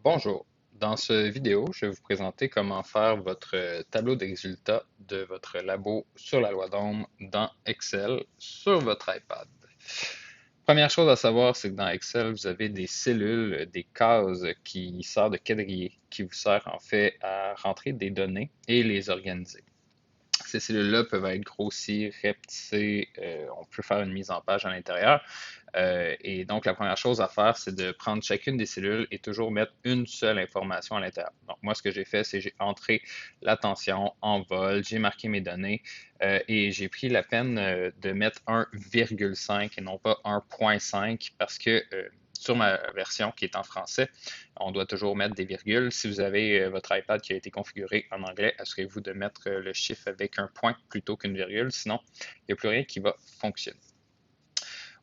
Bonjour. Dans cette vidéo, je vais vous présenter comment faire votre tableau de résultats de votre labo sur la loi d'Ohm dans Excel sur votre iPad. Première chose à savoir, c'est que dans Excel, vous avez des cellules, des cases qui servent de quadrillé, qui vous servent en fait à rentrer des données et les organiser. Ces cellules-là peuvent être grossies, repetissées, on peut faire une mise en page à l'intérieur. Et donc, la première chose à faire, c'est de prendre chacune des cellules et toujours mettre une seule information à l'intérieur. Donc, moi, ce que j'ai fait, c'est que j'ai entré la tension en vol, j'ai marqué mes données et j'ai pris la peine de mettre 1,5 et non pas 1,5 parce que sur ma version qui est en français, on doit toujours mettre des virgules. Si vous avez votre iPad qui a été configuré en anglais, assurez-vous de mettre le chiffre avec un point plutôt qu'une virgule, sinon il n'y a plus rien qui va fonctionner.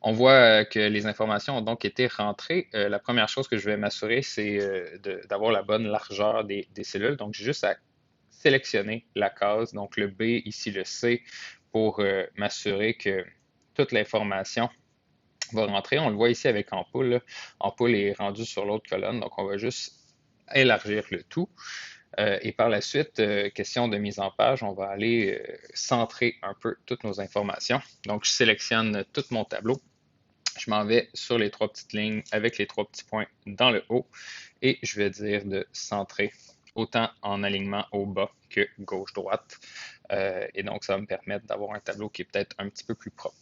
On voit que les informations ont donc été rentrées. La première chose que je vais m'assurer, c'est d'avoir la bonne largeur des cellules. Donc, j'ai juste à sélectionner la case, donc le B, ici le C, pour m'assurer que toute l'information va rentrer. On le voit ici avec Ampoule. Là. Ampoule est rendu sur l'autre colonne, donc on va juste élargir le tout. Et par la suite, question de mise en page, on va aller centrer un peu toutes nos informations. Donc, je sélectionne tout mon tableau. Je m'en vais sur les trois petites lignes avec les trois petits points dans le haut et je vais dire de centrer autant en alignement au bas que gauche-droite. Et donc, ça va me permettre d'avoir un tableau qui est peut-être un petit peu plus propre.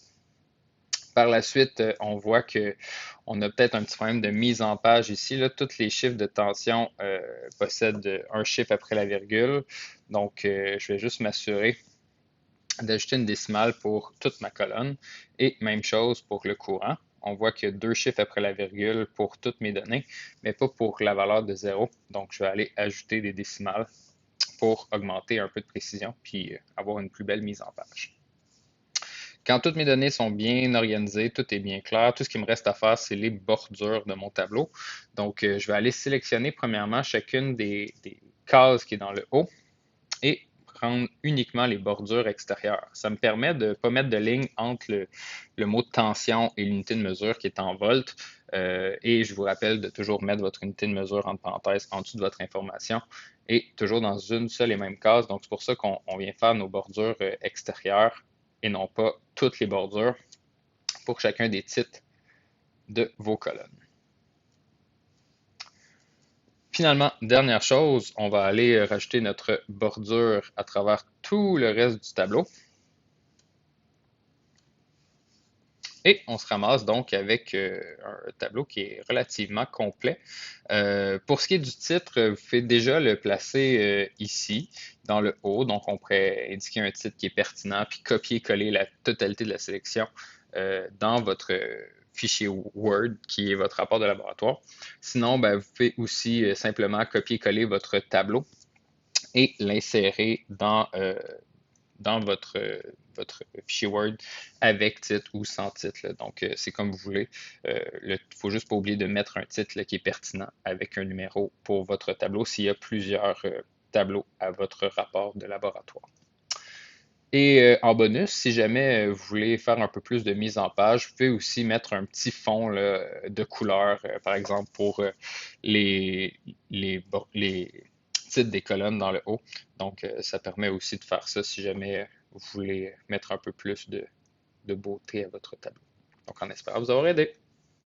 Par la suite, on voit qu'on a peut-être un petit problème de mise en page ici. Là, tous les chiffres de tension possèdent un chiffre après la virgule. Donc, je vais juste m'assurer d'ajouter une décimale pour toute ma colonne. Et même chose pour le courant. On voit qu'il y a deux chiffres après la virgule pour toutes mes données, mais pas pour la valeur de 0. Donc, je vais aller ajouter des décimales pour augmenter un peu de précision puis avoir une plus belle mise en page. Quand toutes mes données sont bien organisées, tout est bien clair, tout ce qui me reste à faire, c'est les bordures de mon tableau. Donc, je vais aller sélectionner premièrement chacune des cases qui est dans le haut et prendre uniquement les bordures extérieures. Ça me permet de ne pas mettre de ligne entre le mot de tension et l'unité de mesure qui est en volts. Et je vous rappelle de toujours mettre votre unité de mesure entre parenthèses en dessous de votre information et toujours dans une seule et même case. Donc, c'est pour ça qu'on vient faire nos bordures extérieures et non pas toutes les bordures pour chacun des titres de vos colonnes. Finalement, dernière chose, on va aller rajouter notre bordure à travers tout le reste du tableau. Et on se ramasse donc avec un tableau qui est relativement complet. Pour ce qui est du titre, vous pouvez déjà le placer ici, dans le haut. Donc, on pourrait indiquer un titre qui est pertinent, puis copier-coller la totalité de la sélection dans votre fichier Word, qui est votre rapport de laboratoire. Sinon, ben, vous pouvez aussi simplement copier-coller votre tableau et l'insérer dans votre fichier Word avec titre ou sans titre. Là. Donc, c'est comme vous voulez. Il ne faut juste pas oublier de mettre un titre là, qui est pertinent avec un numéro pour votre tableau s'il y a plusieurs tableaux à votre rapport de laboratoire. Et en bonus, si jamais vous voulez faire un peu plus de mise en page, vous pouvez aussi mettre un petit fond là, de couleur, par exemple pour les titres des colonnes dans le haut. Donc, ça permet aussi de faire ça si jamais vous voulez mettre un peu plus de beauté à votre tableau. Donc, en espérant vous avoir aidé.